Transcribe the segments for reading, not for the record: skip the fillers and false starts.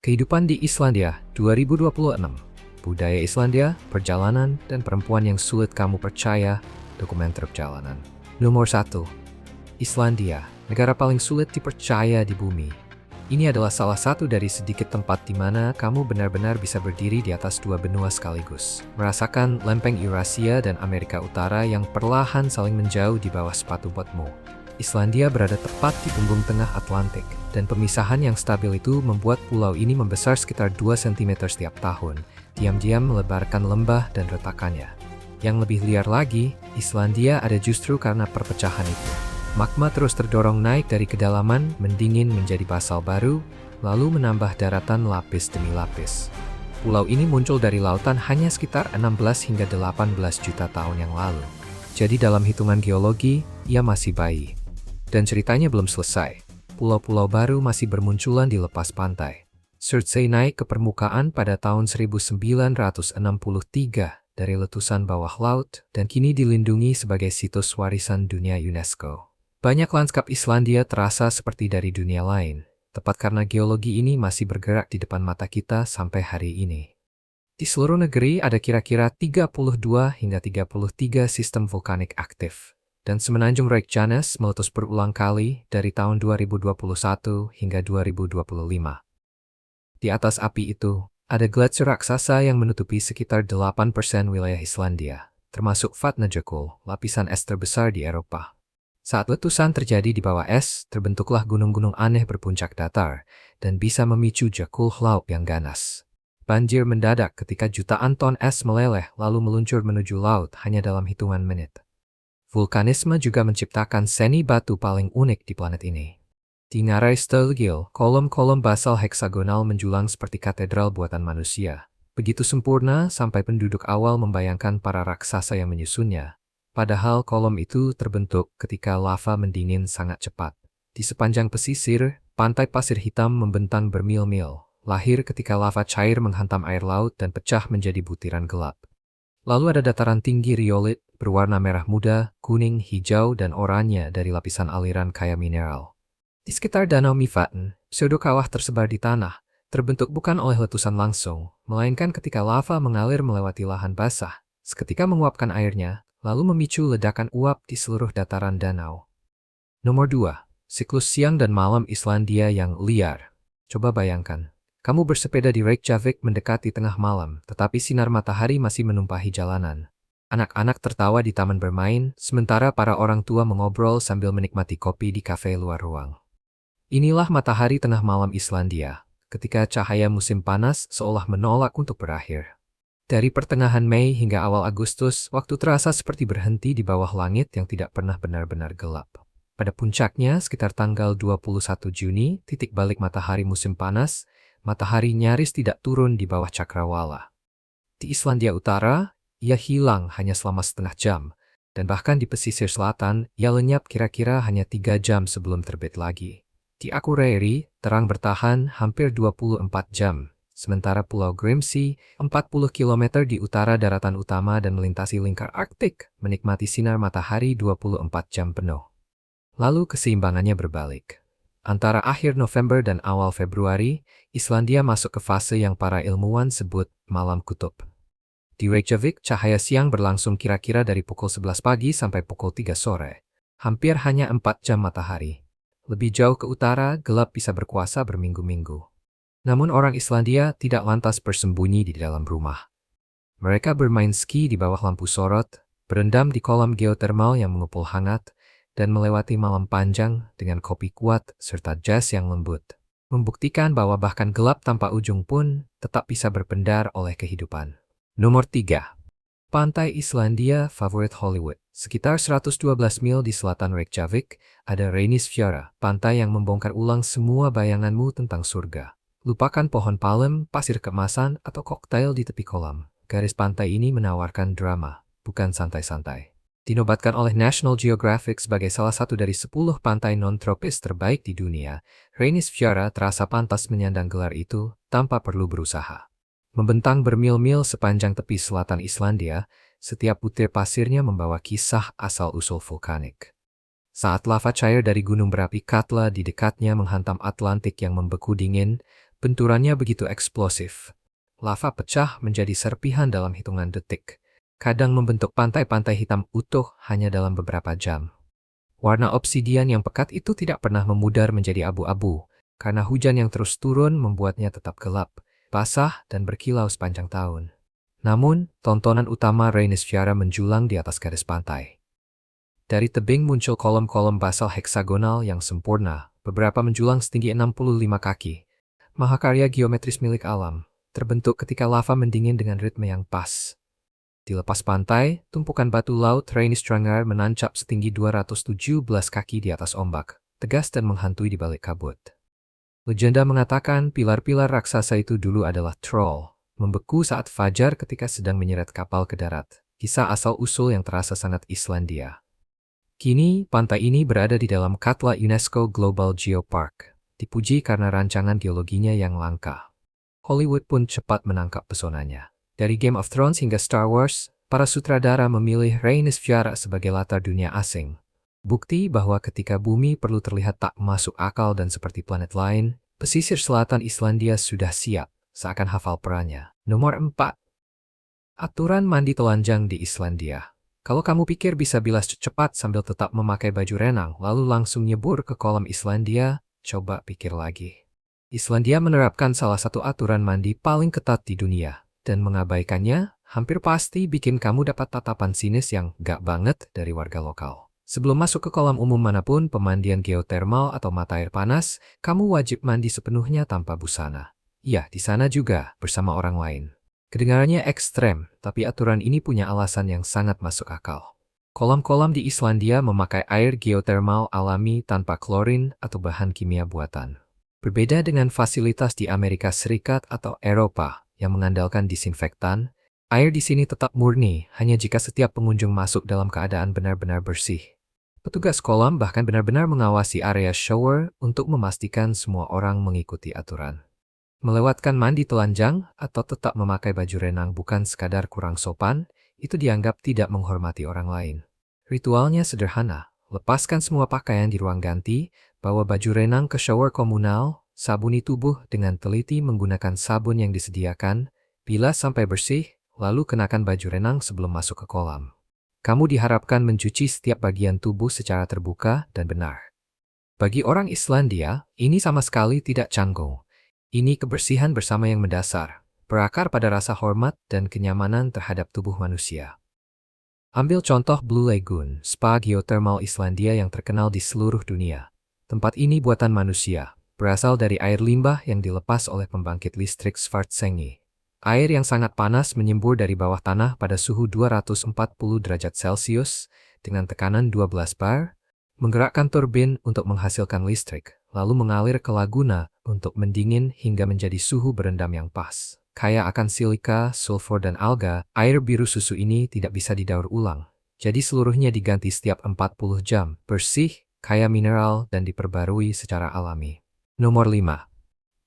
Kehidupan di Islandia 2026. Budaya Islandia, perjalanan, dan perempuan yang sulit kamu percaya. Dokumenter perjalanan. Nomor 1. Islandia, negara paling sulit dipercaya di bumi. Ini adalah salah satu dari sedikit tempat di mana kamu benar-benar bisa berdiri di atas dua benua sekaligus. Merasakan lempeng Eurasia dan Amerika Utara yang perlahan saling menjauh di bawah sepatu botmu. Islandia berada tepat di punggung tengah Atlantik, dan pemisahan yang stabil itu membuat pulau ini membesar sekitar 2 cm setiap tahun, diam-diam melebarkan lembah dan retakannya. Yang lebih liar lagi, Islandia ada justru karena perpecahan itu. Magma terus terdorong naik dari kedalaman, mendingin menjadi basal baru, lalu menambah daratan lapis demi lapis. Pulau ini muncul dari lautan hanya sekitar 16 hingga 18 juta tahun yang lalu. Jadi dalam hitungan geologi, ia masih bayi. Dan ceritanya belum selesai. Pulau-pulau baru masih bermunculan di lepas pantai. Surtsey naik ke permukaan pada tahun 1963 dari letusan bawah laut dan kini dilindungi sebagai situs warisan dunia UNESCO. Banyak lanskap Islandia terasa seperti dari dunia lain, tepat karena geologi ini masih bergerak di depan mata kita sampai hari ini. Di seluruh negeri ada kira-kira 32 hingga 33 sistem vulkanik aktif. Dan semenanjung Reykjanes meletus berulang kali dari tahun 2021 hingga 2025. Di atas api itu, ada gletser raksasa yang menutupi sekitar 8% wilayah Islandia, termasuk Vatnajökull, lapisan es terbesar di Eropa. Saat letusan terjadi di bawah es, terbentuklah gunung-gunung aneh berpuncak datar, dan bisa memicu Jökullhlaup yang ganas. Banjir mendadak ketika jutaan ton es meleleh lalu meluncur menuju laut hanya dalam hitungan menit. Vulkanisme juga menciptakan seni batu paling unik di planet ini. Di Ngarai Sturgill, kolom-kolom basal heksagonal menjulang seperti katedral buatan manusia. Begitu sempurna sampai penduduk awal membayangkan para raksasa yang menyusunnya. Padahal kolom itu terbentuk ketika lava mendingin sangat cepat. Di sepanjang pesisir, pantai pasir hitam membentang bermil-mil, lahir ketika lava cair menghantam air laut dan pecah menjadi butiran gelap. Lalu ada dataran tinggi riolit berwarna merah muda, kuning, hijau, dan oranye dari lapisan aliran kaya mineral. Di sekitar Danau Mývatn, pseudokawah tersebar di tanah, terbentuk bukan oleh letusan langsung, melainkan ketika lava mengalir melewati lahan basah, seketika menguapkan airnya, lalu memicu ledakan uap di seluruh dataran danau. Nomor 2. Siklus siang dan malam Islandia yang liar. Coba bayangkan. Kamu bersepeda di Reykjavik mendekati tengah malam, tetapi sinar matahari masih menumpahi jalanan. Anak-anak tertawa di taman bermain, sementara para orang tua mengobrol sambil menikmati kopi di kafe luar ruang. Inilah matahari tengah malam Islandia, ketika cahaya musim panas seolah menolak untuk berakhir. Dari pertengahan Mei hingga awal Agustus, waktu terasa seperti berhenti di bawah langit yang tidak pernah benar-benar gelap. Pada puncaknya, sekitar tanggal 21 Juni, titik balik matahari musim panas, matahari nyaris tidak turun di bawah cakrawala. Di Islandia Utara, ia hilang hanya selama setengah jam, dan bahkan di pesisir selatan, ia lenyap kira-kira hanya 3 jam sebelum terbit lagi. Di Akureyri, terang bertahan hampir 24 jam, sementara Pulau Grimsey, 40 km di utara daratan utama dan melintasi lingkar Arktik, menikmati sinar matahari 24 jam penuh. Lalu keseimbangannya berbalik. Antara akhir November dan awal Februari, Islandia masuk ke fase yang para ilmuwan sebut malam kutub. Di Reykjavik, cahaya siang berlangsung kira-kira dari pukul 11 pagi sampai pukul 3 sore. Hampir hanya 4 jam matahari. Lebih jauh ke utara, gelap bisa berkuasa berminggu-minggu. Namun orang Islandia tidak lantas bersembunyi di dalam rumah. Mereka bermain ski di bawah lampu sorot, berendam di kolam geotermal yang mengepul hangat, dan melewati malam panjang dengan kopi kuat serta jazz yang lembut. Membuktikan bahwa bahkan gelap tanpa ujung pun tetap bisa berpendar oleh kehidupan. Nomor 3. Pantai Islandia favorit Hollywood. Sekitar 112 mil di selatan Reykjavik, ada Reynisfjara, pantai yang membongkar ulang semua bayanganmu tentang surga. Lupakan pohon palem, pasir keemasan, atau koktail di tepi kolam. Garis pantai ini menawarkan drama, bukan santai-santai. Dinobatkan oleh National Geographic sebagai salah satu dari 10 pantai non-tropis terbaik di dunia, Reynisfjara terasa pantas menyandang gelar itu tanpa perlu berusaha. Membentang bermil-mil sepanjang tepi selatan Islandia, setiap butir pasirnya membawa kisah asal-usul vulkanik. Saat lava cair dari gunung berapi Katla di dekatnya menghantam Atlantik yang membeku dingin, Benturannya begitu eksplosif. Lava pecah menjadi serpihan dalam hitungan detik. Kadang membentuk pantai-pantai hitam utuh hanya dalam beberapa jam. Warna obsidian yang pekat itu tidak pernah memudar menjadi abu-abu, karena hujan yang terus turun membuatnya tetap gelap, basah, dan berkilau sepanjang tahun. Namun, tontonan utama Reynisfjara menjulang di atas garis pantai. Dari tebing muncul kolom-kolom basal heksagonal yang sempurna, beberapa menjulang setinggi 65 kaki. Mahakarya geometris milik alam, terbentuk ketika lava mendingin dengan ritme yang pas. Di lepas pantai, tumpukan batu laut Reynisdrangar menancap setinggi 217 kaki di atas ombak, tegas dan menghantui di balik kabut. Legenda mengatakan pilar-pilar raksasa itu dulu adalah troll, membeku saat fajar ketika sedang menyeret kapal ke darat. Kisah asal-usul yang terasa sangat Islandia. Kini, pantai ini berada di dalam Katla UNESCO Global Geopark, dipuji karena rancangan geologinya yang langka. Hollywood pun cepat menangkap pesonanya. Dari Game of Thrones hingga Star Wars, para sutradara memilih Reynisfjara sebagai latar dunia asing. Bukti bahwa ketika bumi perlu terlihat tak masuk akal dan seperti planet lain, pesisir selatan Islandia sudah siap, seakan hafal perannya. Nomor 4. Aturan mandi telanjang di Islandia. Kalau kamu pikir bisa bilas cepat sambil tetap memakai baju renang lalu langsung nyebur ke kolam Islandia, coba pikir lagi. Islandia menerapkan salah satu aturan mandi paling ketat di dunia. Dan mengabaikannya, hampir pasti bikin kamu dapat tatapan sinis yang gak banget dari warga lokal. Sebelum masuk ke kolam umum manapun, pemandian geotermal atau mata air panas, kamu wajib mandi sepenuhnya tanpa busana. Iya, di sana juga, bersama orang lain. Kedengarannya ekstrem, tapi aturan ini punya alasan yang sangat masuk akal. Kolam-kolam di Islandia memakai air geotermal alami tanpa klorin atau bahan kimia buatan. Berbeda dengan fasilitas di Amerika Serikat atau Eropa, yang mengandalkan disinfektan, air di sini tetap murni hanya jika setiap pengunjung masuk dalam keadaan benar-benar bersih. Petugas kolam bahkan benar-benar mengawasi area shower untuk memastikan semua orang mengikuti aturan. Melewatkan mandi telanjang atau tetap memakai baju renang bukan sekadar kurang sopan, itu dianggap tidak menghormati orang lain. Ritualnya sederhana, lepaskan semua pakaian di ruang ganti, bawa baju renang ke shower komunal, sabuni tubuh dengan teliti menggunakan sabun yang disediakan, bilas sampai bersih, lalu kenakan baju renang sebelum masuk ke kolam. Kamu diharapkan mencuci setiap bagian tubuh secara terbuka dan benar. Bagi orang Islandia, ini sama sekali tidak canggung. Ini kebersihan bersama yang mendasar, berakar pada rasa hormat dan kenyamanan terhadap tubuh manusia. Ambil contoh Blue Lagoon, spa geothermal Islandia yang terkenal di seluruh dunia. Tempat ini buatan manusia, berasal dari air limbah yang dilepas oleh pembangkit listrik Svartsengi. Air yang sangat panas menyembur dari bawah tanah pada suhu 240 derajat Celcius dengan tekanan 12 bar, menggerakkan turbin untuk menghasilkan listrik, lalu mengalir ke laguna untuk mendingin hingga menjadi suhu berendam yang pas. Kaya akan silika, sulfur, dan alga, air biru susu ini tidak bisa didaur ulang. Jadi seluruhnya diganti setiap 40 jam, bersih, kaya mineral, dan diperbarui secara alami. Nomor 5.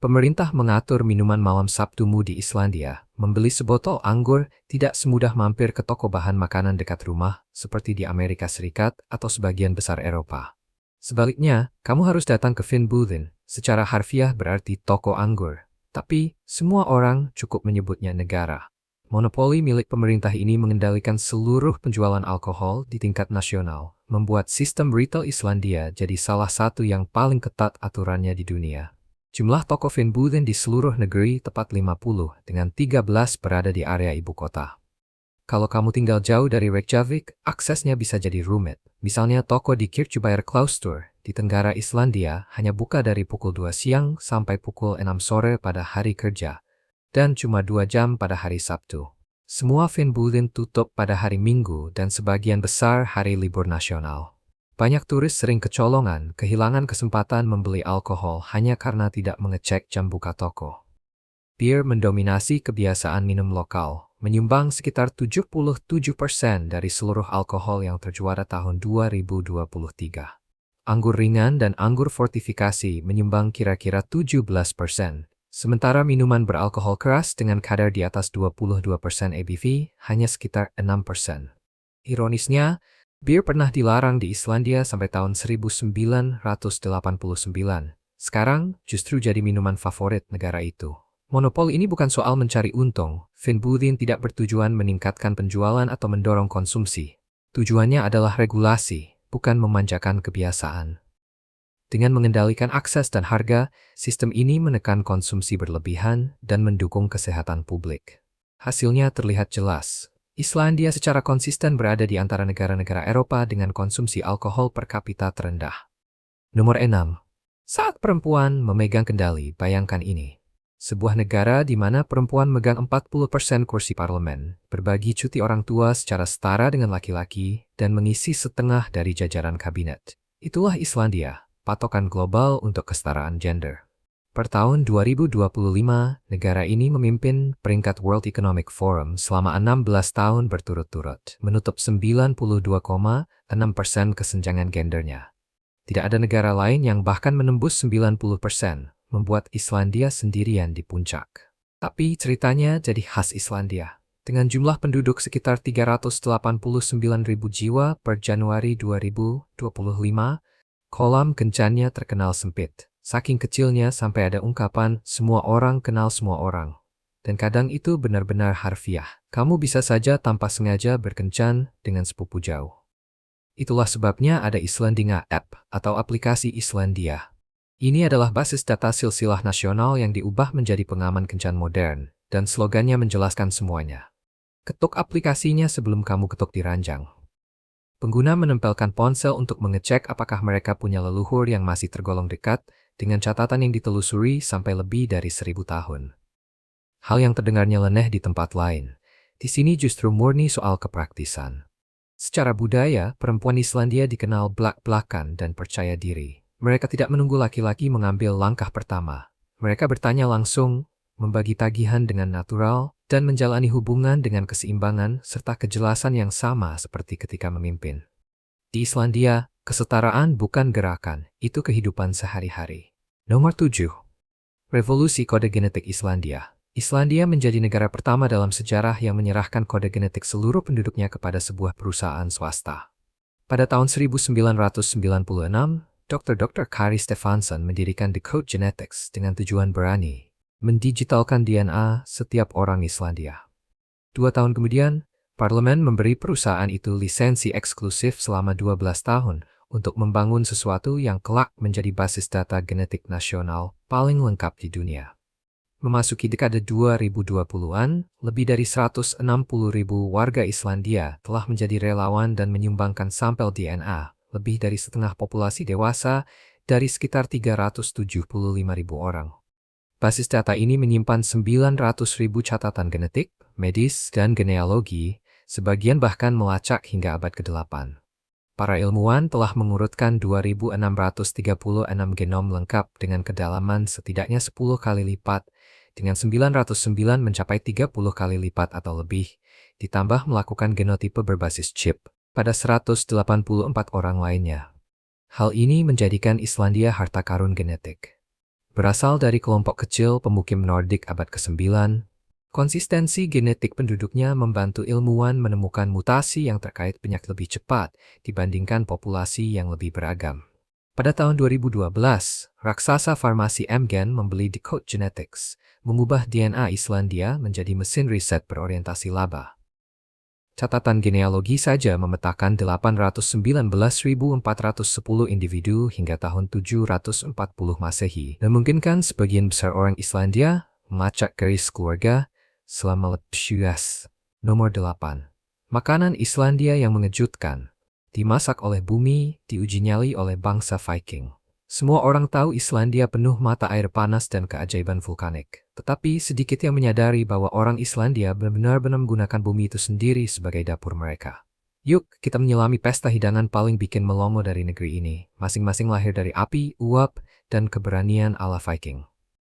Pemerintah mengatur minuman malam Sabtumu di Islandia. Membeli sebotol anggur tidak semudah mampir ke toko bahan makanan dekat rumah, seperti di Amerika Serikat atau sebagian besar Eropa. Sebaliknya, kamu harus datang ke Finnboden, secara harfiah berarti toko anggur. Tapi, semua orang cukup menyebutnya negara. Monopoli milik pemerintah ini mengendalikan seluruh penjualan alkohol di tingkat nasional, membuat sistem retail Islandia jadi salah satu yang paling ketat aturannya di dunia. Jumlah toko Finnboden di seluruh negeri tepat 50, dengan 13 berada di area ibu kota. Kalau kamu tinggal jauh dari Reykjavik, aksesnya bisa jadi rumit. Misalnya toko di Kirkjubajarklaustur di Tenggara Islandia hanya buka dari pukul 2 siang sampai pukul 6 sore pada hari kerja, dan cuma 2 jam pada hari Sabtu. Semua Finnboden tutup pada hari Minggu dan sebagian besar hari libur nasional. Banyak turis sering kecolongan, kehilangan kesempatan membeli alkohol hanya karena tidak mengecek jam buka toko. Bir mendominasi kebiasaan minum lokal, menyumbang sekitar 77% dari seluruh alkohol yang terjual tahun 2023. Anggur ringan dan anggur fortifikasi menyumbang kira-kira 17%, sementara minuman beralkohol keras dengan kadar di atas 22% ABV hanya sekitar 6%. Ironisnya, bir pernah dilarang di Islandia sampai tahun 1989, Sekarang justru jadi minuman favorit negara itu. Monopoli ini bukan soal mencari untung. Vin Butin tidak bertujuan meningkatkan penjualan atau mendorong konsumsi. Tujuannya adalah regulasi, bukan memanjakan kebiasaan. Dengan mengendalikan akses dan harga, sistem ini menekan konsumsi berlebihan dan mendukung kesehatan publik. Hasilnya terlihat jelas. Islandia secara konsisten berada di antara negara-negara Eropa dengan konsumsi alkohol per kapita terendah. Nomor 6. Saat perempuan memegang kendali, bayangkan ini. Sebuah negara di mana perempuan megang 40% kursi parlemen, berbagi cuti orang tua secara setara dengan laki-laki, dan mengisi setengah dari jajaran kabinet. Itulah Islandia, patokan global untuk kesetaraan gender. Per tahun 2025, negara ini memimpin peringkat World Economic Forum selama 16 tahun berturut-turut, menutup 92,6% kesenjangan gendernya. Tidak ada negara lain yang bahkan menembus 90%, membuat Islandia sendirian di puncak. Tapi ceritanya jadi khas Islandia. Dengan jumlah penduduk sekitar 389.000 jiwa per Januari 2025, kolam kencannya terkenal sempit. Saking kecilnya sampai ada ungkapan, semua orang kenal semua orang. Dan kadang itu benar-benar harfiah. Kamu bisa saja tanpa sengaja berkencan dengan sepupu jauh. Itulah sebabnya ada Islandinga App atau aplikasi Islandia. Ini adalah basis data silsilah nasional yang diubah menjadi pengaman kencan modern, dan slogannya menjelaskan semuanya. Ketuk aplikasinya sebelum kamu ketuk di ranjang. Pengguna menempelkan ponsel untuk mengecek apakah mereka punya leluhur yang masih tergolong dekat, dengan catatan yang ditelusuri sampai lebih dari 1000 tahun. Hal yang terdengarnya leneh di tempat lain, di sini justru murni soal kepraktisan. Secara budaya, perempuan Islandia dikenal blak-blakan dan percaya diri. Mereka tidak menunggu laki-laki mengambil langkah pertama. Mereka bertanya langsung, membagi tagihan dengan natural, dan menjalani hubungan dengan keseimbangan serta kejelasan yang sama seperti ketika memimpin. Di Islandia, kesetaraan bukan gerakan, itu kehidupan sehari-hari. Nomor 7. Revolusi Kode Genetik Islandia. Islandia menjadi negara pertama dalam sejarah yang menyerahkan kode genetik seluruh penduduknya kepada sebuah perusahaan swasta. Pada tahun 1996, Dr. Kari Stefansson mendirikan Decode Genetics dengan tujuan berani mendigitalkan DNA setiap orang Islandia. 2 tahun kemudian, Parlemen memberi perusahaan itu lisensi eksklusif selama 12 tahun untuk membangun sesuatu yang kelak menjadi basis data genetik nasional paling lengkap di dunia. Memasuki dekade 2020-an, lebih dari 160.000 warga Islandia telah menjadi relawan dan menyumbangkan sampel DNA, lebih dari setengah populasi dewasa dari sekitar 375.000 orang. Basis data ini menyimpan 900.000 catatan genetik, medis, dan genealogi, sebagian bahkan melacak hingga abad ke-8. Para ilmuwan telah mengurutkan 2.636 genom lengkap dengan kedalaman setidaknya 10 kali lipat, dengan 909 mencapai 30 kali lipat atau lebih, ditambah melakukan genotipe berbasis chip pada 184 orang lainnya. Hal ini menjadikan Islandia harta karun genetik. Berasal dari kelompok kecil pemukim Nordik abad ke-9, konsistensi genetik penduduknya membantu ilmuwan menemukan mutasi yang terkait penyakit lebih cepat dibandingkan populasi yang lebih beragam. Pada tahun 2012, raksasa farmasi Amgen membeli Decode Genetics, mengubah DNA Islandia menjadi mesin riset berorientasi laba. Catatan genealogi saja memetakan 819.410 individu hingga tahun 740 Masehi, dan memungkinkan sebagian besar orang Islandia melacak garis keluarga selama lepsias. Nomor 8. Makanan Islandia yang mengejutkan. Dimasak oleh bumi, diuji nyali oleh bangsa Viking. Semua orang tahu Islandia penuh mata air panas dan keajaiban vulkanik. Tetapi sedikit yang menyadari bahwa orang Islandia benar-benar menggunakan bumi itu sendiri sebagai dapur mereka. Yuk, kita menyelami pesta hidangan paling bikin melongo dari negeri ini. Masing-masing lahir dari api, uap, dan keberanian ala Viking.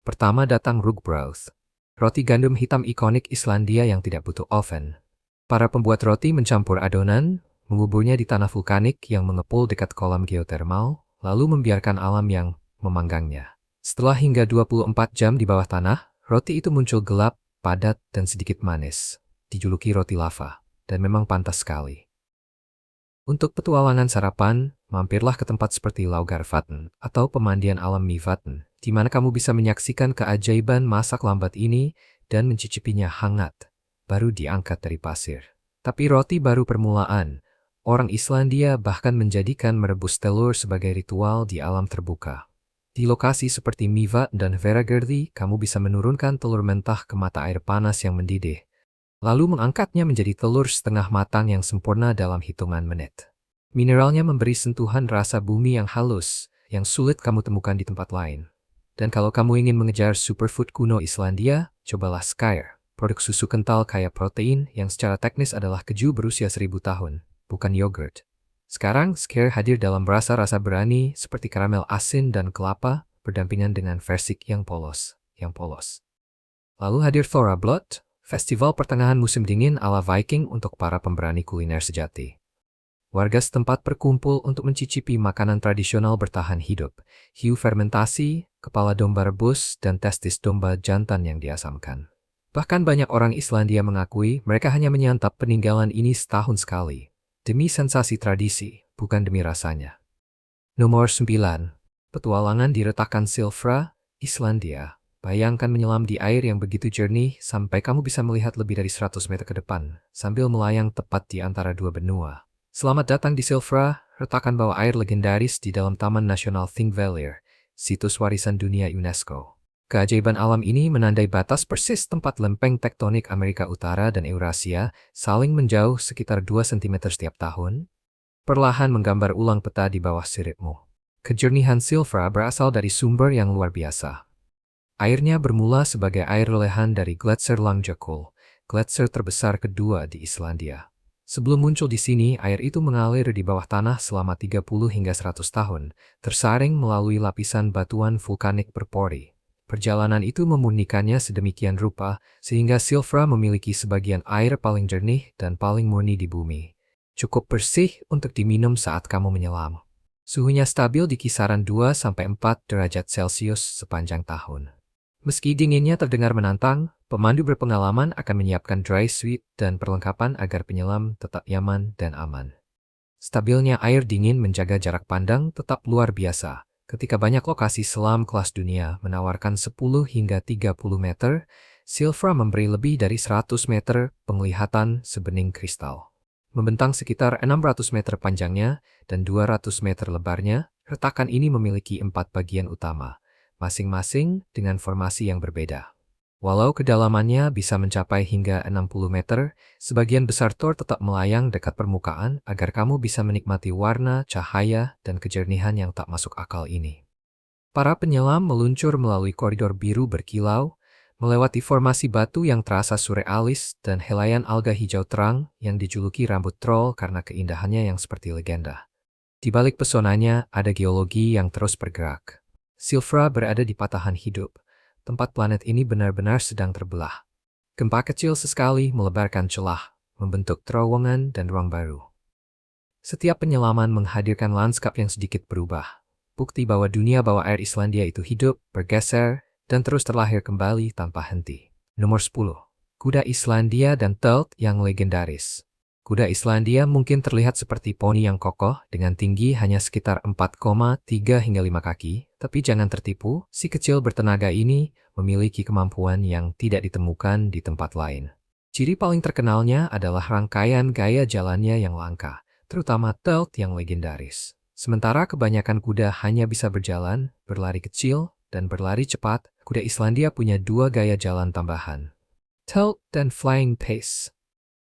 Pertama datang rugbrauð. Roti gandum hitam ikonik Islandia yang tidak butuh oven. Para pembuat roti mencampur adonan, menguburnya di tanah vulkanik yang mengepul dekat kolam geotermal, lalu membiarkan alam yang memanggangnya. Setelah hingga 24 jam di bawah tanah, roti itu muncul gelap, padat, dan sedikit manis. Dijuluki roti lava, dan memang pantas sekali. Untuk petualangan sarapan, mampirlah ke tempat seperti Laugarvatn atau pemandian alam Mývatn, di mana kamu bisa menyaksikan keajaiban masak lambat ini dan mencicipinya hangat, baru diangkat dari pasir. Tapi roti baru permulaan. Orang Islandia bahkan menjadikan merebus telur sebagai ritual di alam terbuka. Di lokasi seperti Mývatn dan Hveragerði, kamu bisa menurunkan telur mentah ke mata air panas yang mendidih, lalu mengangkatnya menjadi telur setengah matang yang sempurna dalam hitungan menit. Mineralnya memberi sentuhan rasa bumi yang halus, yang sulit kamu temukan di tempat lain. Dan kalau kamu ingin mengejar superfood kuno Islandia, cobalah Skyr, produk susu kental kaya protein yang secara teknis adalah keju berusia 1000 tahun, bukan yogurt. Sekarang, Skyr hadir dalam rasa-rasa berani seperti karamel asin dan kelapa, berdampingan dengan versik yang polos. Lalu hadir Thorablood, festival pertengahan musim dingin ala Viking untuk para pemberani kuliner sejati. Warga setempat berkumpul untuk mencicipi makanan tradisional bertahan hidup, hiu fermentasi, kepala domba rebus, dan testis domba jantan yang diasamkan. Bahkan banyak orang Islandia mengakui mereka hanya menyantap peninggalan ini setahun sekali, demi sensasi tradisi, bukan demi rasanya. Nomor 9. Petualangan di retakan Silfra, Islandia. Bayangkan menyelam di air yang begitu jernih sampai kamu bisa melihat lebih dari 100 meter ke depan, sambil melayang tepat di antara dua benua. Selamat datang di Silfra, retakan bawah air legendaris di dalam Taman Nasional Thingvellir, situs warisan dunia UNESCO. Keajaiban alam ini menandai batas persis tempat lempeng tektonik Amerika Utara dan Eurasia saling menjauh sekitar 2 cm setiap tahun, perlahan menggambar ulang peta di bawah siripmu. Kejernihan Silfra berasal dari sumber yang luar biasa. Airnya bermula sebagai air lelehan dari Gletser Langjökull, gletser terbesar kedua di Islandia. Sebelum muncul di sini, air itu mengalir di bawah tanah selama 30 hingga 100 tahun, tersaring melalui lapisan batuan vulkanik berpori. Perjalanan itu memurnikannya sedemikian rupa, sehingga Silfra memiliki sebagian air paling jernih dan paling murni di bumi. Cukup bersih untuk diminum saat kamu menyelam. Suhunya stabil di kisaran 2-4 derajat Celcius sepanjang tahun. Meski dinginnya terdengar menantang, pemandu berpengalaman akan menyiapkan dry suit dan perlengkapan agar penyelam tetap nyaman dan aman. Stabilnya air dingin menjaga jarak pandang tetap luar biasa. Ketika banyak lokasi selam kelas dunia menawarkan 10 hingga 30 meter, Silfra memberi lebih dari 100 meter penglihatan sebening kristal. Membentang sekitar 600 meter panjangnya dan 200 meter lebarnya, retakan ini memiliki 4 bagian utama, masing-masing dengan formasi yang berbeda. Walau kedalamannya bisa mencapai hingga 60 meter, sebagian besar tor tetap melayang dekat permukaan agar kamu bisa menikmati warna, cahaya, dan kejernihan yang tak masuk akal ini. Para penyelam meluncur melalui koridor biru berkilau, melewati formasi batu yang terasa surrealis dan helaian alga hijau terang yang dijuluki rambut troll karena keindahannya yang seperti legenda. Di balik pesonanya ada geologi yang terus bergerak. Silfra berada di patahan hidup. Tempat planet ini benar-benar sedang terbelah. Gempa kecil sesekali melebarkan celah, membentuk terowongan dan ruang baru. Setiap penyelaman menghadirkan lanskap yang sedikit berubah. Bukti bahwa dunia bawah air Islandia itu hidup, bergeser, dan terus terlahir kembali tanpa henti. Nomor 10. Kuda Islandia dan Tölt yang legendaris. Kuda Islandia mungkin terlihat seperti poni yang kokoh dengan tinggi hanya sekitar 4,3 hingga 5 kaki, tapi jangan tertipu, si kecil bertenaga ini memiliki kemampuan yang tidak ditemukan di tempat lain. Ciri paling terkenalnya adalah rangkaian gaya jalannya yang langka, terutama Tölt yang legendaris. Sementara kebanyakan kuda hanya bisa berjalan, berlari kecil, dan berlari cepat, kuda Islandia punya 2 gaya jalan tambahan, Tölt dan Flying Pace.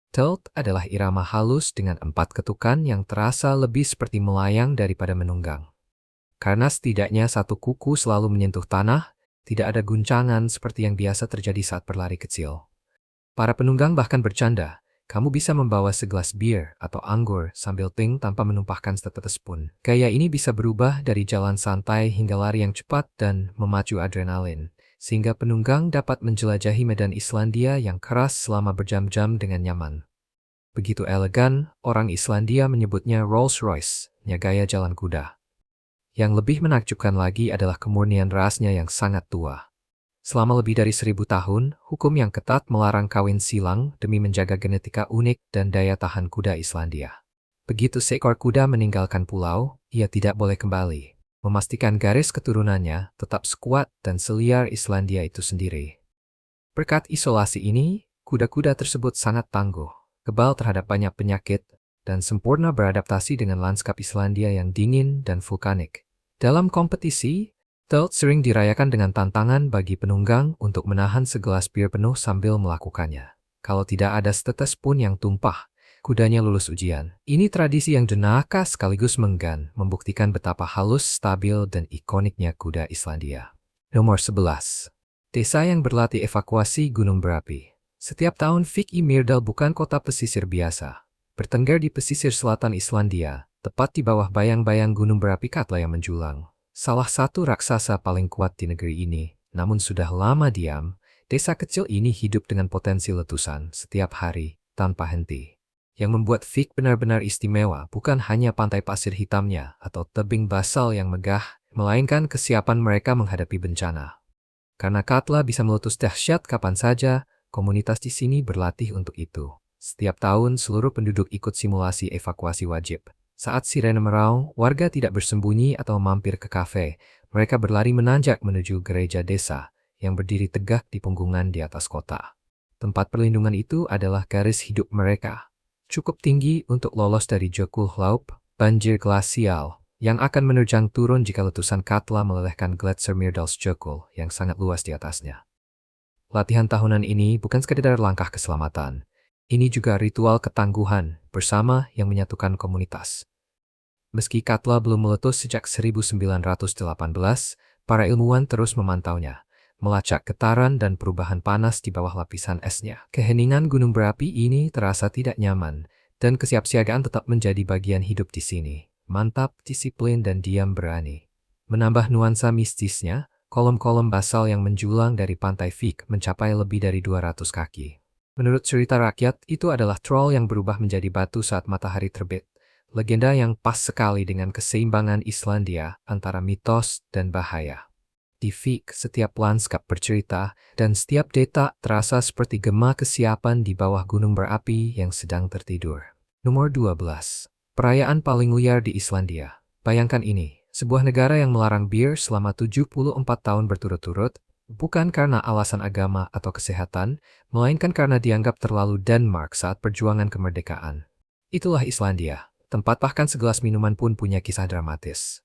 Tölt adalah irama halus dengan 4 ketukan yang terasa lebih seperti melayang daripada menunggang. Karena setidaknya satu kuku selalu menyentuh tanah, tidak ada guncangan seperti yang biasa terjadi saat berlari kecil. Para penunggang bahkan bercanda, kamu bisa membawa segelas bir atau anggur sambil ting tanpa menumpahkan setetes pun. Gaya ini bisa berubah dari jalan santai hingga lari yang cepat dan memacu adrenalin, sehingga penunggang dapat menjelajahi medan Islandia yang keras selama berjam-jam dengan nyaman. Begitu elegan, orang Islandia menyebutnya Rolls-Royce-nya gaya jalan kuda. Yang lebih menakjubkan lagi adalah kemurnian rasnya yang sangat tua. Selama lebih dari 1000 tahun, hukum yang ketat melarang kawin silang demi menjaga genetika unik dan daya tahan kuda Islandia. Begitu seekor kuda meninggalkan pulau, ia tidak boleh kembali, memastikan garis keturunannya tetap sekuat dan seliar Islandia itu sendiri. Berkat isolasi ini, kuda-kuda tersebut sangat tangguh, kebal terhadap banyak penyakit, dan sempurna beradaptasi dengan lanskap Islandia yang dingin dan vulkanik. Dalam kompetisi, Thelt sering dirayakan dengan tantangan bagi penunggang untuk menahan segelas bir penuh sambil melakukannya. Kalau tidak ada setetes pun yang tumpah, kudanya lulus ujian. Ini tradisi yang jenaka sekaligus menggan, membuktikan betapa halus, stabil, dan ikoniknya kuda Islandia. Nomor 11. Desa yang berlatih evakuasi gunung berapi. Setiap tahun Vik i Myrdal bukan kota pesisir biasa. Bertengger di pesisir selatan Islandia, tepat di bawah bayang-bayang gunung berapi Katla yang menjulang. Salah satu raksasa paling kuat di negeri ini, namun sudah lama diam, desa kecil ini hidup dengan potensi letusan setiap hari, tanpa henti. Yang membuat Vik benar-benar istimewa bukan hanya pantai pasir hitamnya atau tebing basal yang megah, melainkan kesiapan mereka menghadapi bencana. Karena Katla bisa meletus dahsyat kapan saja, komunitas di sini berlatih untuk itu. Setiap tahun seluruh penduduk ikut simulasi evakuasi wajib. Saat sirene meraung, warga tidak bersembunyi atau mampir ke kafe. Mereka berlari menanjak menuju gereja desa yang berdiri tegak di punggungan di atas kota. Tempat perlindungan itu adalah garis hidup mereka. Cukup tinggi untuk lolos dari Jökulhlaup, banjir glasial, yang akan menerjang turun jika letusan Katla melelehkan Gletser Myrdalsjökull yang sangat luas di atasnya. Latihan tahunan ini bukan sekedar langkah keselamatan. Ini juga ritual ketangguhan bersama yang menyatukan komunitas. Meski Katla belum meletus sejak 1918, para ilmuwan terus memantaunya, melacak getaran dan perubahan panas di bawah lapisan esnya. Keheningan gunung berapi ini terasa tidak nyaman, dan kesiapsiagaan tetap menjadi bagian hidup di sini. Mantap, disiplin, dan diam berani. Menambah nuansa mistisnya, kolom-kolom basal yang menjulang dari pantai Vik mencapai lebih dari 200 kaki. Menurut cerita rakyat, itu adalah troll yang berubah menjadi batu saat matahari terbit. Legenda yang pas sekali dengan keseimbangan Islandia antara mitos dan bahaya. Di Vik, setiap lanskap bercerita, dan setiap detak terasa seperti gema kesiapan di bawah gunung berapi yang sedang tertidur. Nomor 12. Perayaan paling liar di Islandia. Bayangkan ini, sebuah negara yang melarang bir selama 74 tahun berturut-turut, bukan karena alasan agama atau kesehatan, melainkan karena dianggap terlalu Denmark saat perjuangan kemerdekaan. Itulah Islandia, tempat bahkan segelas minuman pun punya kisah dramatis.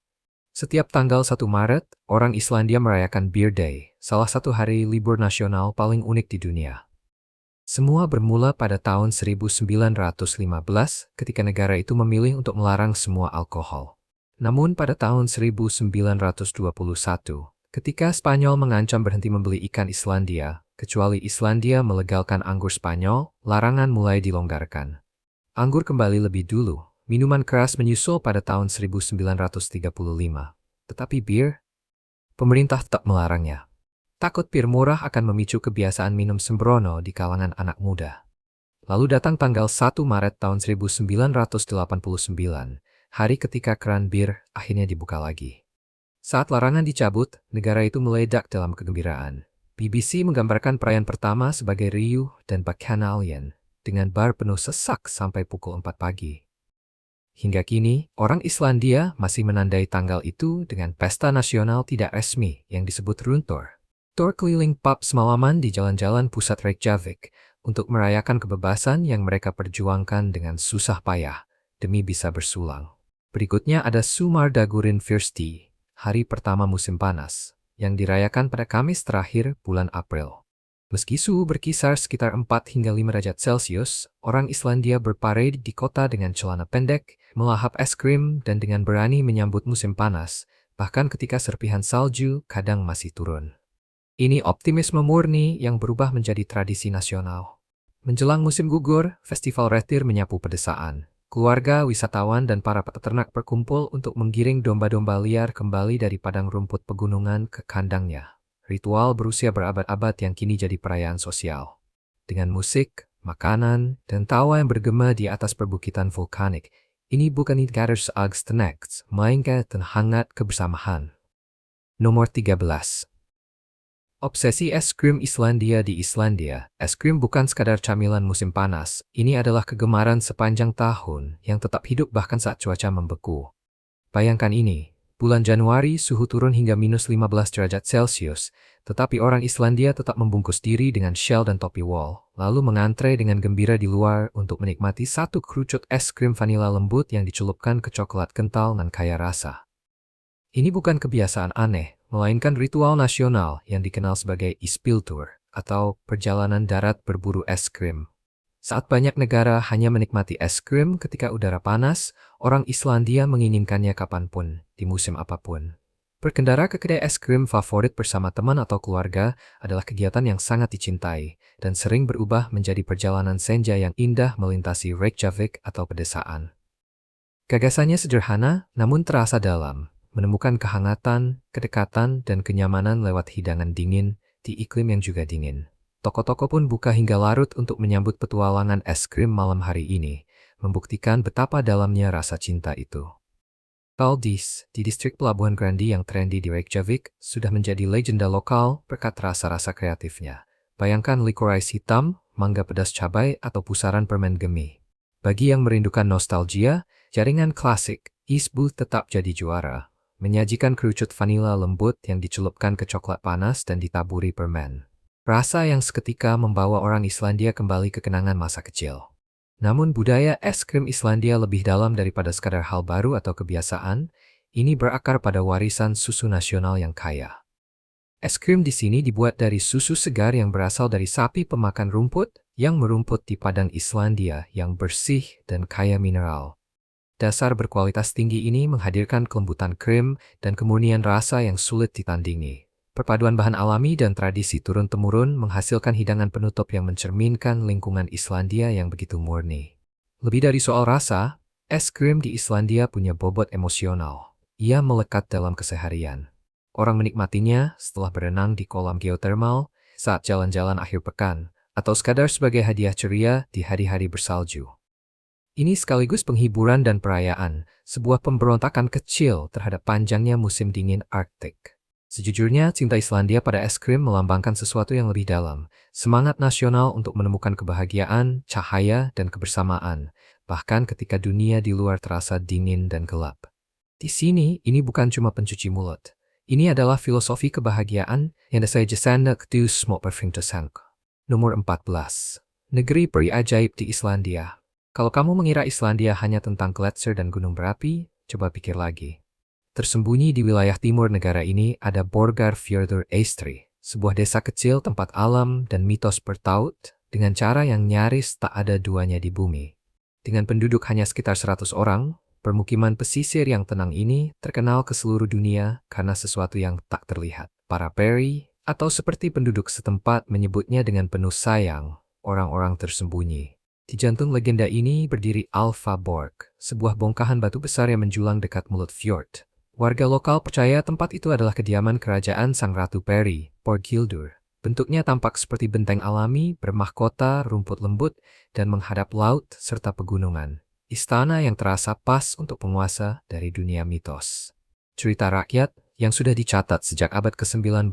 Setiap tanggal 1 Maret, orang Islandia merayakan Beer Day, salah satu hari libur nasional paling unik di dunia. Semua bermula pada tahun 1915 ketika negara itu memilih untuk melarang semua alkohol. Namun pada tahun 1921, ketika Spanyol mengancam berhenti membeli ikan Islandia, kecuali Islandia melegalkan anggur Spanyol, larangan mulai dilonggarkan. Anggur kembali lebih dulu, minuman keras menyusul pada tahun 1935. Tetapi bir, pemerintah tetap melarangnya. Takut bir murah akan memicu kebiasaan minum sembrono di kalangan anak muda. Lalu datang tanggal 1 Maret tahun 1989, hari ketika keran bir akhirnya dibuka lagi. Saat larangan dicabut, negara itu meledak dalam kegembiraan. BBC menggambarkan perayaan pertama sebagai riuh dan bacchanalian, dengan bar penuh sesak sampai pukul 4 pagi. Hingga kini, orang Islandia masih menandai tanggal itu dengan pesta nasional tidak resmi yang disebut Runtur. Tur keliling pub semalaman di jalan-jalan pusat Reykjavik untuk merayakan kebebasan yang mereka perjuangkan dengan susah payah demi bisa bersulang. Berikutnya ada Sumardagurin Fyrsti, hari pertama musim panas, yang dirayakan pada Kamis terakhir bulan April. Meski suhu berkisar sekitar 4 hingga 5 derajat Celcius, orang Islandia berparade di kota dengan celana pendek, melahap es krim, dan dengan berani menyambut musim panas, bahkan ketika serpihan salju kadang masih turun. Ini optimisme murni yang berubah menjadi tradisi nasional. Menjelang musim gugur, festival retir menyapu pedesaan. Keluarga, wisatawan, dan para peternak berkumpul untuk menggiring domba-domba liar kembali dari padang rumput pegunungan ke kandangnya. Ritual berusia berabad-abad yang kini jadi perayaan sosial. Dengan musik, makanan, dan tawa yang bergema di atas perbukitan vulkanik, ini bukan Ingarders Agstenects, melainkan hangat kebersamaan. Nomor 13. Obsesi es krim Islandia di Islandia. Es krim bukan sekadar camilan musim panas, ini adalah kegemaran sepanjang tahun yang tetap hidup bahkan saat cuaca membeku. Bayangkan ini, bulan Januari suhu turun hingga minus 15 derajat Celcius, tetapi orang Islandia tetap membungkus diri dengan shell dan topi wol, lalu mengantre dengan gembira di luar untuk menikmati satu kerucut es krim vanila lembut yang dicelupkan ke coklat kental dan kaya rasa. Ini bukan kebiasaan aneh, melainkan ritual nasional yang dikenal sebagai Ispiltur atau perjalanan darat berburu es krim. Saat banyak negara hanya menikmati es krim ketika udara panas, orang Islandia menginginkannya kapanpun, di musim apapun. Berkendara ke kedai es krim favorit bersama teman atau keluarga adalah kegiatan yang sangat dicintai dan sering berubah menjadi perjalanan senja yang indah melintasi Reykjavik atau pedesaan. Gagasannya sederhana namun terasa dalam. Menemukan kehangatan, kedekatan, dan kenyamanan lewat hidangan dingin di iklim yang juga dingin. Toko-toko pun buka hingga larut untuk menyambut petualangan es krim malam hari ini, membuktikan betapa dalamnya rasa cinta itu. Kaldis, di distrik Pelabuhan Grandi yang trendy di Reykjavik, sudah menjadi legenda lokal berkat rasa-rasa kreatifnya. Bayangkan licorice hitam, mangga pedas cabai, atau pusaran permen gemi. Bagi yang merindukan nostalgia, jaringan klasik, Isbu tetap jadi juara. Menyajikan kerucut vanila lembut yang dicelupkan ke coklat panas dan ditaburi permen. Rasa yang seketika membawa orang Islandia kembali ke kenangan masa kecil. Namun budaya es krim Islandia lebih dalam daripada sekadar hal baru atau kebiasaan, ini berakar pada warisan susu nasional yang kaya. Es krim di sini dibuat dari susu segar yang berasal dari sapi pemakan rumput yang merumput di padang Islandia yang bersih dan kaya mineral. Dasar berkualitas tinggi ini menghadirkan kelembutan krim dan kemurnian rasa yang sulit ditandingi. Perpaduan bahan alami dan tradisi turun-temurun menghasilkan hidangan penutup yang mencerminkan lingkungan Islandia yang begitu murni. Lebih dari soal rasa, es krim di Islandia punya bobot emosional. Ia melekat dalam keseharian. Orang menikmatinya setelah berenang di kolam geotermal, saat jalan-jalan akhir pekan, atau sekadar sebagai hadiah ceria di hari-hari bersalju. Ini sekaligus penghiburan dan perayaan, sebuah pemberontakan kecil terhadap panjangnya musim dingin Arktik. Sejujurnya, cinta Islandia pada es krim melambangkan sesuatu yang lebih dalam, semangat nasional untuk menemukan kebahagiaan, cahaya, dan kebersamaan, bahkan ketika dunia di luar terasa dingin dan gelap. Di sini, ini bukan cuma pencuci mulut. Ini adalah filosofi kebahagiaan yang saya jesandak du små perfingtesank. Nomor 14. Negeri peri ajaib di Islandia. Kalau kamu mengira Islandia hanya tentang gletser dan gunung berapi, coba pikir lagi. Tersembunyi di wilayah timur negara ini ada Borgarfjörður Eystri, sebuah desa kecil tempat alam dan mitos bertaut dengan cara yang nyaris tak ada duanya di bumi. Dengan penduduk hanya sekitar 100 orang, permukiman pesisir yang tenang ini terkenal ke seluruh dunia karena sesuatu yang tak terlihat. Para peri, atau seperti penduduk setempat menyebutnya dengan penuh sayang, orang-orang tersembunyi. Di jantung legenda ini berdiri Alfaborg, sebuah bongkahan batu besar yang menjulang dekat mulut fjord. Warga lokal percaya tempat itu adalah kediaman kerajaan Sang Ratu Peri, Borghildur. Bentuknya tampak seperti benteng alami, bermahkota rumput lembut, dan menghadap laut serta pegunungan. Istana yang terasa pas untuk penguasa dari dunia mitos. Cerita rakyat yang sudah dicatat sejak abad ke-19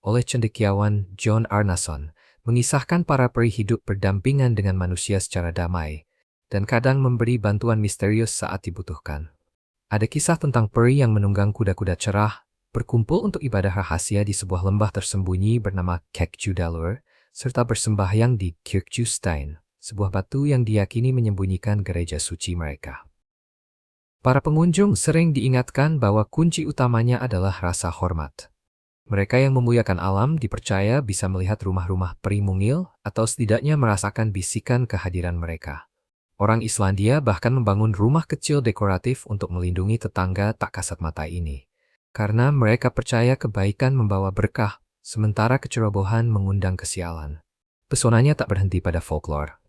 oleh cendekiawan John Arnason, mengisahkan para peri hidup berdampingan dengan manusia secara damai, dan kadang memberi bantuan misterius saat dibutuhkan. Ada kisah tentang peri yang menunggang kuda-kuda cerah, berkumpul untuk ibadah rahasia di sebuah lembah tersembunyi bernama Kekjudalur, serta bersembahyang di Kirkjustein, sebuah batu yang diyakini menyembunyikan gereja suci mereka. Para pengunjung sering diingatkan bahwa kunci utamanya adalah rasa hormat. Mereka yang memuliakan alam dipercaya bisa melihat rumah-rumah peri mungil atau setidaknya merasakan bisikan kehadiran mereka. Orang Islandia bahkan membangun rumah kecil dekoratif untuk melindungi tetangga tak kasat mata ini. Karena mereka percaya kebaikan membawa berkah, sementara kecerobohan mengundang kesialan. Pesonanya tak berhenti pada folklore.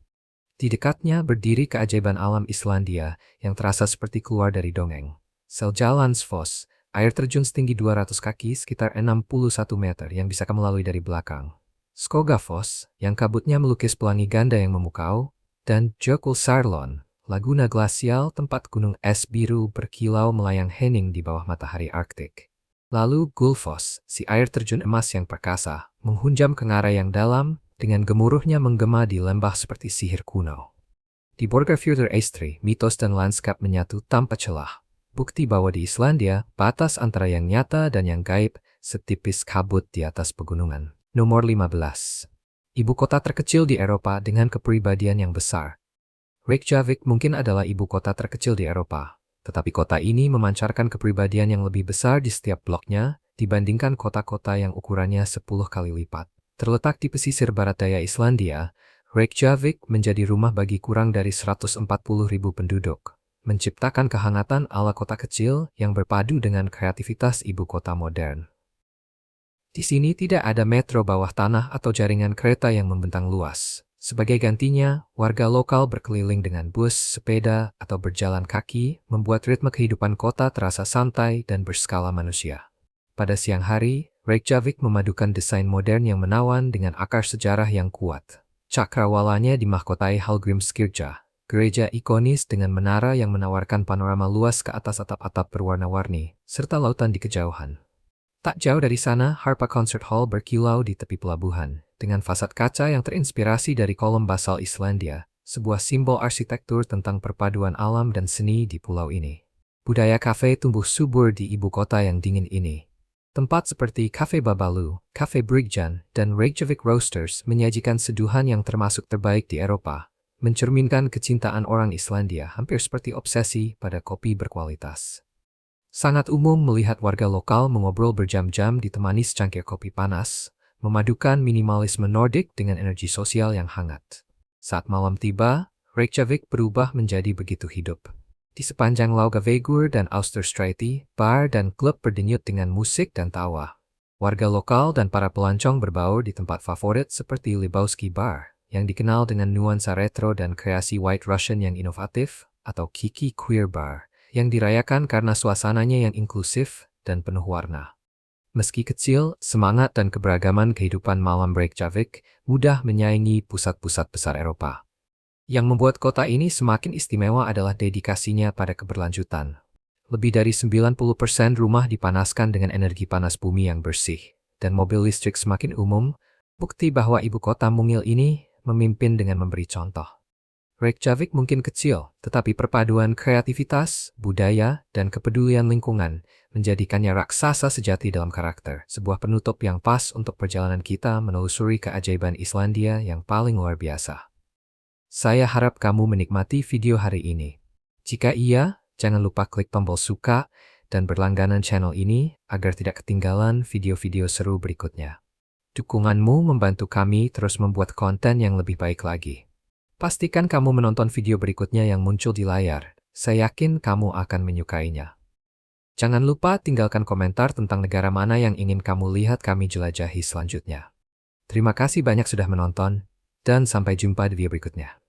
Di dekatnya berdiri keajaiban alam Islandia yang terasa seperti keluar dari dongeng. Seljalandsfoss, air terjun setinggi 200 kaki sekitar 61 meter yang bisa kamu lalui dari belakang. Skogafoss, yang kabutnya melukis pelangi ganda yang memukau. Dan Jökulsárlón, laguna glasial tempat gunung es biru berkilau melayang hening di bawah matahari Arktik. Lalu Gulfos, si air terjun emas yang perkasa, menghunjam ke ngara yang dalam, dengan gemuruhnya menggema di lembah seperti sihir kuno. Di Borgarfjörður Eystri, mitos dan lanskap menyatu tanpa celah. Bukti bahwa di Islandia, batas antara yang nyata dan yang gaib setipis kabut di atas pegunungan. Nomor 15. Ibu kota terkecil di Eropa dengan kepribadian yang besar. Reykjavik mungkin adalah ibu kota terkecil di Eropa, tetapi kota ini memancarkan kepribadian yang lebih besar di setiap bloknya dibandingkan kota-kota yang ukurannya 10 kali lipat. Terletak di pesisir barat daya Islandia, Reykjavik menjadi rumah bagi kurang dari 140.000 penduduk, menciptakan kehangatan ala kota kecil yang berpadu dengan kreativitas ibu kota modern. Di sini tidak ada metro bawah tanah atau jaringan kereta yang membentang luas. Sebagai gantinya, warga lokal berkeliling dengan bus, sepeda, atau berjalan kaki, membuat ritme kehidupan kota terasa santai dan berskala manusia. Pada siang hari, Reykjavik memadukan desain modern yang menawan dengan akar sejarah yang kuat. Cakrawalanya dimahkotai Hallgrímskirkja, gereja ikonis dengan menara yang menawarkan panorama luas ke atas atap-atap berwarna-warni, serta lautan di kejauhan. Tak jauh dari sana, Harpa Concert Hall berkilau di tepi pelabuhan, dengan fasad kaca yang terinspirasi dari kolom basal Islandia, sebuah simbol arsitektur tentang perpaduan alam dan seni di pulau ini. Budaya kafe tumbuh subur di ibu kota yang dingin ini. Tempat seperti Cafe Babalu, Cafe Brygjan, dan Reykjavik Roasters menyajikan seduhan yang termasuk terbaik di Eropa, mencerminkan kecintaan orang Islandia hampir seperti obsesi pada kopi berkualitas. Sangat umum melihat warga lokal mengobrol berjam-jam ditemani secangkir kopi panas, memadukan minimalisme Nordik dengan energi sosial yang hangat. Saat malam tiba, Reykjavik berubah menjadi begitu hidup. Di sepanjang Laugavegur dan Austerstræti, bar dan klub berdenyut dengan musik dan tawa. Warga lokal dan para pelancong berbaur di tempat favorit seperti Lebowski Bar, yang dikenal dengan nuansa retro dan kreasi White Russian yang inovatif, atau Kiki Queer Bar, yang dirayakan karena suasananya yang inklusif dan penuh warna. Meski kecil, semangat dan keberagaman kehidupan malam Reykjavik mudah menyaingi pusat-pusat besar Eropa. Yang membuat kota ini semakin istimewa adalah dedikasinya pada keberlanjutan. Lebih dari 90% rumah dipanaskan dengan energi panas bumi yang bersih, dan mobil listrik semakin umum, bukti bahwa ibu kota mungil ini memimpin dengan memberi contoh. Reykjavik mungkin kecil, tetapi perpaduan kreativitas, budaya, dan kepedulian lingkungan menjadikannya raksasa sejati dalam karakter, sebuah penutup yang pas untuk perjalanan kita menelusuri keajaiban Islandia yang paling luar biasa. Saya harap kamu menikmati video hari ini. Jika iya, jangan lupa klik tombol suka dan berlangganan channel ini agar tidak ketinggalan video-video seru berikutnya. Dukunganmu membantu kami terus membuat konten yang lebih baik lagi. Pastikan kamu menonton video berikutnya yang muncul di layar. Saya yakin kamu akan menyukainya. Jangan lupa tinggalkan komentar tentang negara mana yang ingin kamu lihat kami jelajahi selanjutnya. Terima kasih banyak sudah menonton, dan sampai jumpa di video berikutnya.